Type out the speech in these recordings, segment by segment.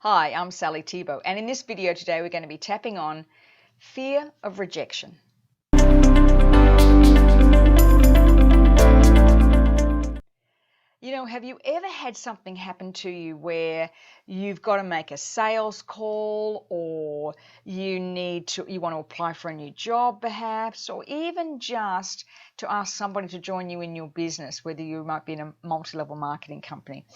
Hi, I'm Sally Thibault, and in this video today we're going to be tapping on fear of rejection. Have you ever had something happen to you where you've got to make a sales call, or you want to apply for a new job perhaps, or even just to ask somebody to join you in your business, whether you might be in a multi-level marketing company.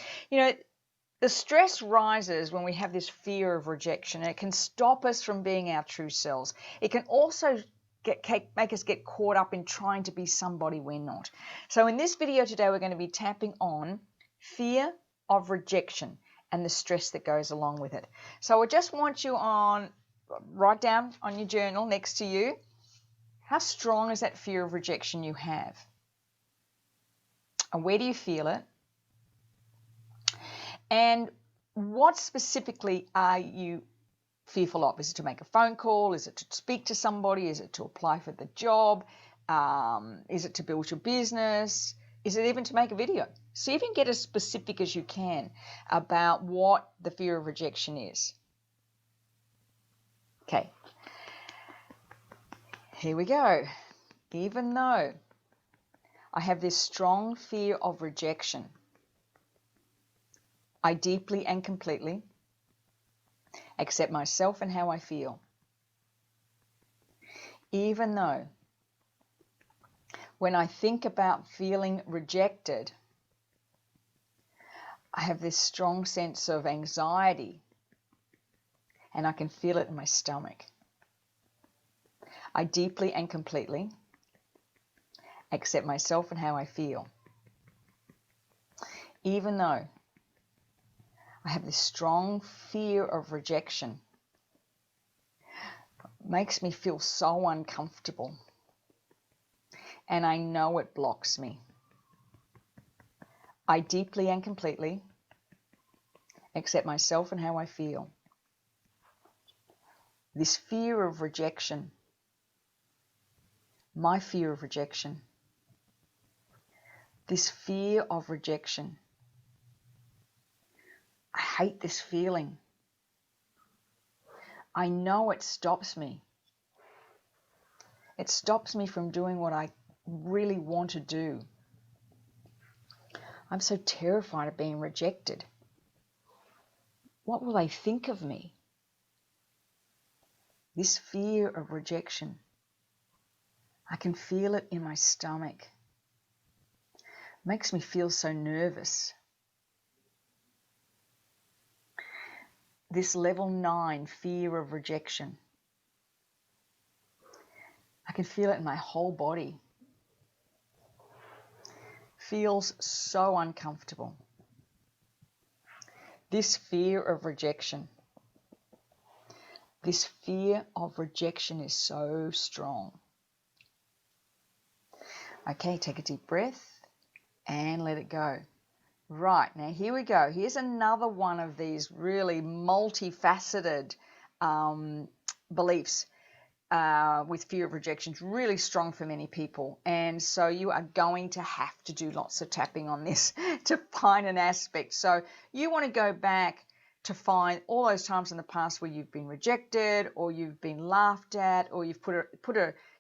The stress rises when we have this fear of rejection, and it can stop us from being our true selves. It can also make us get caught up in trying to be somebody we're not. So in this video today, we're going to be tapping on fear of rejection and the stress that goes along with it. So I just want you write down on your journal next to you, how strong is that fear of rejection you have? And where do you feel it? And what specifically are you fearful of? Is it to make a phone call? Is it to speak to somebody? Is it to apply for the job? Is it to build your business? Is it even to make a video? See if you can get as specific as you can about what the fear of rejection is. Okay, here we go. Even though I have this strong fear of rejection, I deeply and completely accept myself and how I feel. Even though when I think about feeling rejected, I have this strong sense of anxiety, and I can feel it in my stomach. I deeply and completely accept myself and how I feel. Even though I have this strong fear of rejection, it makes me feel so uncomfortable, and I know it blocks me. I deeply and completely accept myself and how I feel. This fear of rejection, my fear of rejection, this fear of rejection, I hate this feeling. I know it stops me. It stops me from doing what I really want to do. I'm so terrified of being rejected. What will they think of me? This fear of rejection, I can feel it in my stomach. It makes me feel so nervous. This level 9 fear of rejection, I can feel it in my whole body. Feels so uncomfortable. This fear of rejection, this fear of rejection is so strong. Okay, take a deep breath and let it go. Right, now here we go. Here's another one of these really multifaceted beliefs with fear of rejection. It's really strong for many people. And so you are going to have to do lots of tapping on this to find an aspect. So you want to go back to find all those times in the past where you've been rejected, or you've been laughed at, or you've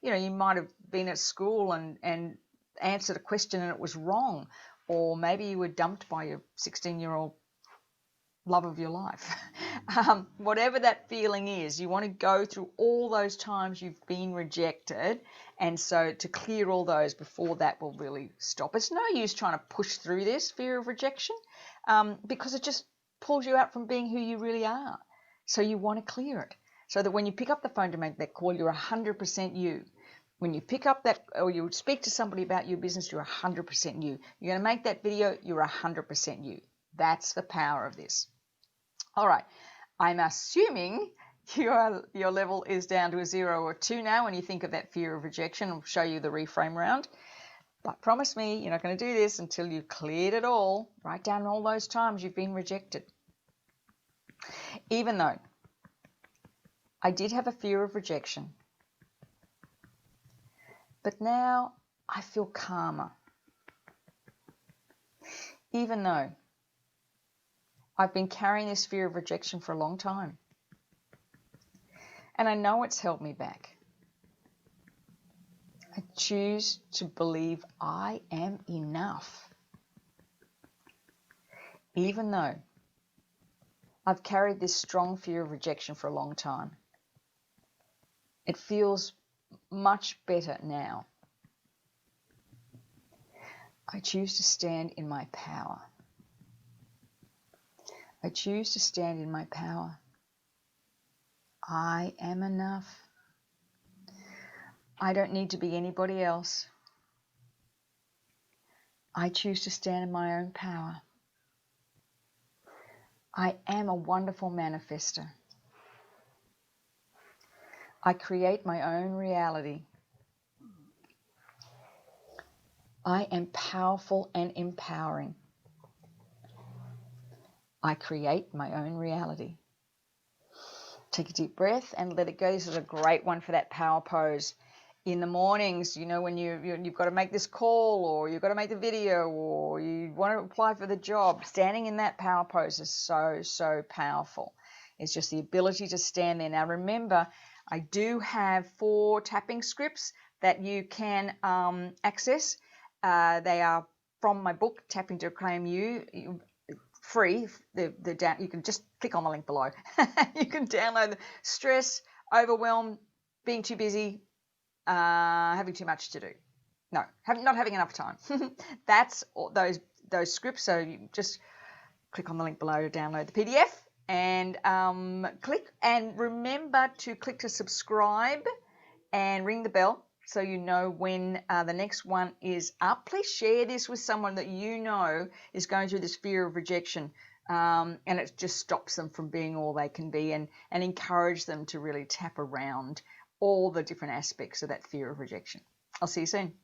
you might have been at school and answered a question and it was wrong. Or maybe you were dumped by your 16-year-old love of your life. Whatever that feeling is, you want to go through all those times you've been rejected, and so to clear all those before that will really stop. It's no use trying to push through this fear of rejection because it just pulls you out from being who you really are. So you want to clear it so that when you pick up the phone to make that call, you're 100% you. When you pick up that, or you speak to somebody about your business, you're 100% you. You're going to make that video, you're 100% you. That's the power of this. All right, I'm assuming your level is down to a 0 or 2 now when you think of that fear of rejection. I'll show you the reframe round. But promise me you're not going to do this until you've cleared it all. Write down all those times you've been rejected. Even though I did have a fear of rejection, but now I feel calmer. Even though I've been carrying this fear of rejection for a long time. And I know it's held me back. I choose to believe I am enough. Even though I've carried this strong fear of rejection for a long time, it feels much better now. I choose to stand in my power. I choose to stand in my power. I am enough. I don't need to be anybody else. I choose to stand in my own power. I am a wonderful manifester. I create my own reality. I am powerful and empowering. I create my own reality. Take a deep breath and let it go. This is a great one for that power pose. In the mornings, when you've got to make this call, or you've got to make the video, or you want to apply for the job, standing in that power pose is so, so powerful. It's just the ability to stand there. Now remember, I do have 4 tapping scripts that you can access. They are from my book, Tapping to Claim You. Free. You can just click on the link below. You can download the stress, overwhelm, being too busy, having too much to do. No, not having enough time. That's all those scripts. So you just click on the link below to download the PDF and click. And remember to click to subscribe and ring the bell so you know when the next one is up. Please share this with someone that you know is going through this fear of rejection, and it just stops them from being all they can be, and encourage them to really tap around all the different aspects of that fear of rejection. I'll see you soon.